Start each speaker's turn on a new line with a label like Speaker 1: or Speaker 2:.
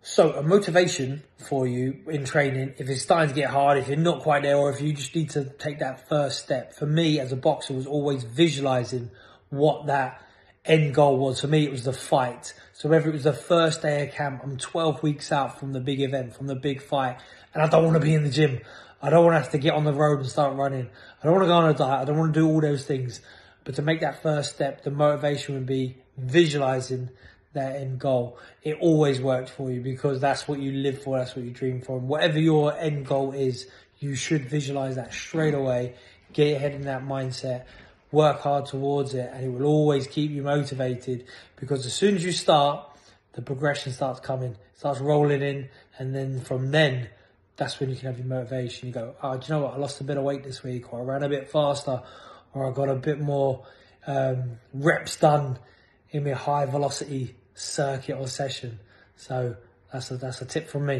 Speaker 1: So a motivation for you in training, if it's starting to get hard, if you're not quite there, or if you just need to take that first step, for me as a boxer was always visualizing what that end goal was. For me, it was the fight. So whether it was the first day of camp, I'm 12 weeks out from the big event, from the big fight, and I don't want to be in the gym. I don't want to have to get on the road and start running. I don't want to go on a diet. I don't want to do all those things. But to make that first step, the motivation would be visualizing that end goal. It always worked for you because that's what you live for, that's what you dream for. And whatever your end goal is, you should visualize that straight away, get your head in that mindset, work hard towards it, and it will always keep you motivated, because as soon as you start, the progression starts coming, starts rolling in, and then from then, that's when you can have your motivation. You go, oh, do you know what, I lost a bit of weight this week, or I ran a bit faster, or I got a bit more reps done in my high velocity circuit or session. So that's a tip from me.